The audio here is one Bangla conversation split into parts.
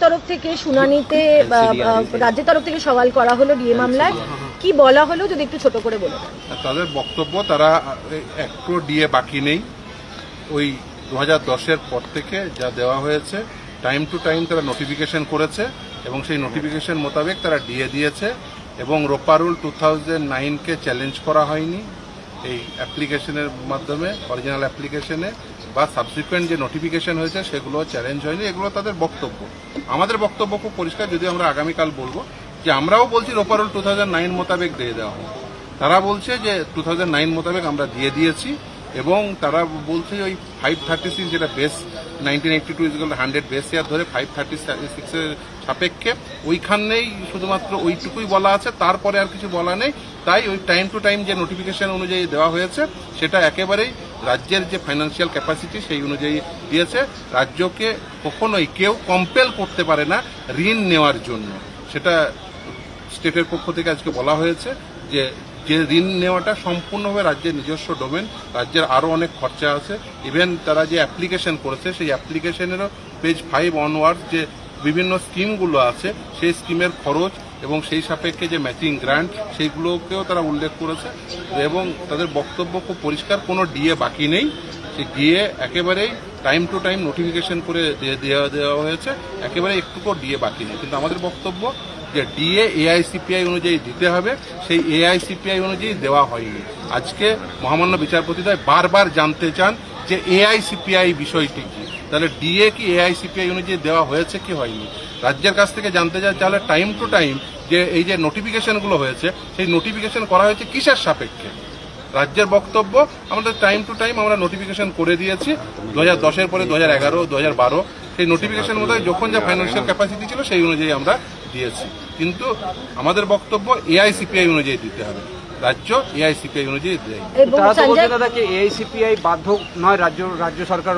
তরফ থেকে শুনানিতে রাজ্যের তরফ থেকে সওয়াল করা হলো ডিএ মামলায়, কি বলা হলো যদি একটু ছোট করে বলে দেন। তাদের বক্তব্য তারা একটু ডিএ বাকি নেই, ওই 2010-এর পর থেকে যা দেওয়া হয়েছে টাইম টু টাইম তারা নোটিফিকেশন করেছে এবং সেই নোটিফিকেশন মোতাবেক তারা ডিএ দিয়েছে এবং রোপা রুল 2009-কে চ্যালেঞ্জ করা হয়নি এই অ্যাপ্লিকেশনের মাধ্যমে, অরিজিনাল অ্যাপ্লিকেশনে বা সাবসিকুয়েন্ট যে নোটিফিকেশন হয়েছে সেগুলো চ্যালেঞ্জ হয়নি। এগুলো তাদের বক্তব্য। আমাদের বক্তব্য খুব পরিষ্কার, যদি আমরা আগামীকাল বলবো যে আমরাও বলছি রোপা রুল 2009 মোতাবেক দিয়ে দেওয়া হবে, তারা বলছে যে 2009 মোতাবেক আমরা দিয়ে দিয়েছি এবং তারা বলছে ওই 536 যেটা বেস 1982 100 বেস ইয়ার ধরে 536-এর সাপেক্ষে ওইখানেই শুধুমাত্র ওইটুকুই বলা আছে, তারপরে আর কিছু বলা নেই। তাই ওই টাইম টু টাইম যে নোটিফিকেশন অনুযায়ী দেওয়া হয়েছে সেটা একেবারেই রাজ্যের যে ফাইন্যান্সিয়াল ক্যাপাসিটি সেই অনুযায়ী দিয়েছে। রাজ্যকে কখনোই কেউ কম্পেল করতে পারে না ঋণ নেওয়ার জন্য, সেটা স্টেটের পক্ষ থেকে আজকে বলা হয়েছে যে ঋণ নেওয়াটা সম্পূর্ণভাবে রাজ্যের নিজস্ব ডোমেন, রাজ্যের আরও অনেক খরচা আছে। ইভেন তারা যে অ্যাপ্লিকেশন করেছে সেই অ্যাপ্লিকেশনেরও পেজ 5 অনওয়ার্ড যে বিভিন্ন স্কিমগুলো আছে সেই স্কিমের খরচ এবং সেই সাপেক্ষে যে ম্যাচিং গ্রান্ট সেইগুলোকেও তারা উল্লেখ করেছে এবং তাদের বক্তব্য খুব পরিষ্কার, কোনো ডিএ বাকি নেই। সেই ডিএ একেবারেই টাইম টু টাইম নোটিফিকেশন করে দেওয়া হয়েছে, একেবারে একটুকু ডিএ বাকি নেই। কিন্তু আমাদের বক্তব্য যে ডিএ এআইসিপিআই অনুযায়ী দিতে হবে, সেই এআইসিপিআই অনুযায়ী দেওয়া হয়নি। আজকে মহামান্য বিচারপতিদ্বয় বারবার জানতে চান যে এআইসিপিআই বিষয়টি কি, তাহলে ডিএ কি এআইসিপিআই অনুযায়ী দেওয়া হয়েছে কি হয়নি। রাজ্যের কাছ থেকে জানতে চান তাহলে টাইম টু টাইম যে এই যে নোটিফিকেশনগুলো হয়েছে সেই নোটিফিকেশন করা হয়েছে কিসের সাপেক্ষে। রাজ্যের বক্তব্য আমাদের টাইম টু টাইম আমরা নোটিফিকেশন করে দিয়েছি 2010-এর পরে 2011, 2012 সেই নোটিফিকেশন মতো যখন যা ফাইন্যান্সিয়াল ক্যাপাসিটি ছিল সেই অনুযায়ী আমরা দিয়েছি। কিন্তু আমাদের বক্তব্য এআইসিপিআই অনুযায়ী দিতে হবে, রাজ্য এআইসিপিআই অনুযায়ী দেয়। এআইসিপিআই বাধ্য নয়, রাজ্য সরকার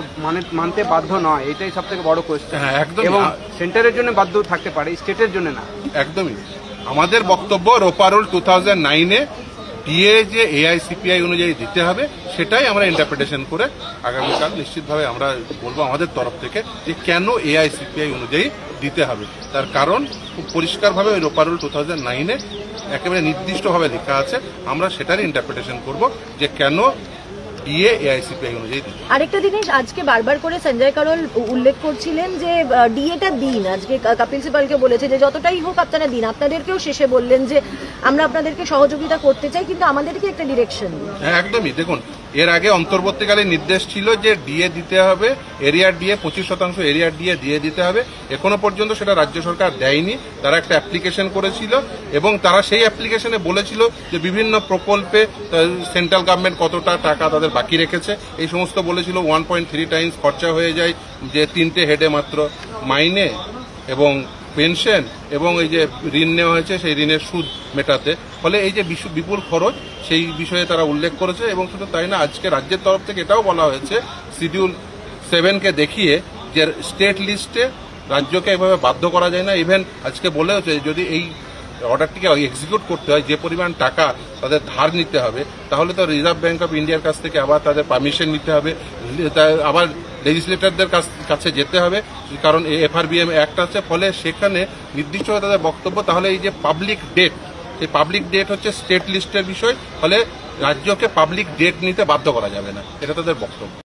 মানতে বাধ্য নয়, এটাই সব থেকে বড় কোয়েশ্চেন। হ্যাঁ, একদম। এবং সেন্টারের জন্য বাধ্য থাকতে পারে, স্টেটের জন্য না। একদমই আমাদের বক্তব্য রোপা রুল 2009-এ ডিএ যে এআইসিপিআই অনুযায়ী দিতে হবে সেটাই আমরা ইন্টারপ্রিটেশন করে আগামীকাল নিশ্চিতভাবে আমরা বলবো আমাদের তরফ থেকে যে কেন এআইসিপিআই অনুযায়ী দিতে হবে। তার কারণ খুব পরিষ্কারভাবে ওই রোপা রুল 2009-এ একেবারে নির্দিষ্টভাবে লেখা আছে, আমরা সেটারই ইন্টারপ্রিটেশন করব যে কেন ডিএ এআইসিপিআই অনুযায়ী। আরেকটা জিনিস আজকে বারবার করে সঞ্জয় কারোল উল্লেখ করছিলেন যে ডিএটা দিন, আজকে কপিল সিবালকে বলেছে যে যতটাই হোক আপনারা দিন, আপনাদেরকেও শেষে বললেন যে আমরা আপনাদেরকে সহযোগিতা করতে চাই কিন্তু আমাদেরকে একটা ডিরেকশন দিন। হ্যাঁ, একদমই। দেখুন, এর আগে অন্তর্বর্তীকালীন নির্দেশ ছিল যে ডিএ দিতে হবে, এরিয়ার ডিএ 25% এরিয়ার ডিএ দিয়ে দিতে হবে। এখনো পর্যন্ত সেটা রাজ্য সরকার দেয়নি। তারা একটা অ্যাপ্লিকেশন করেছিল এবং তারা সেই অ্যাপ্লিকেশনে বলেছিল যে বিভিন্ন প্রকল্পে সেন্ট্রাল গভর্নমেন্ট কতটা টাকা তাদের বাকি রেখেছে এই সমস্ত বলেছিল। 1.3 টাইমস খরচা হয়ে যায় যে 3টে হেডে মাত্র মাইনে এবং পেনশন এবং এই যে ঋণ নেওয়া হয়েছে সেই ঋণের সুদ মেটাতে, ফলে এই যে বিপুল খরচ সেই বিষয়ে তারা উল্লেখ করেছে। এবং শুধু তাই না, আজকে রাজ্যের তরফ থেকে এটাও বলা হয়েছে শিডিউল 7-কে দেখিয়ে যে স্টেট লিস্টে রাজ্যকে এভাবে বাধ্য করা যায় না। ইভেন আজকে বলে হচ্ছে যদি এই অর্ডারটিকে এক্সিকিউট করতে হয় যে পরিমাণ টাকা তাদের ধার নিতে হবে তাহলে তো রিজার্ভ ব্যাংক অফ ইন্ডিয়ার কাছ থেকে আবার তাদের পারমিশন নিতে হবে, আবার লেজিসলেটরদের কাছে যেতে হবে, কারণ এফআরবিএম অ্যাক্ট আছে। ফলে সেখানে নির্দিষ্ট তাদের বক্তব্য, তাহলে এই যে পাবলিক ডেট, সেই পাবলিক ডেট হচ্ছে স্টেট লিস্টের বিষয়, ফলে রাজ্যকে পাবলিক ডেট নিতে বাধ্য করা যাবে না, এটা তাদের বক্তব্য।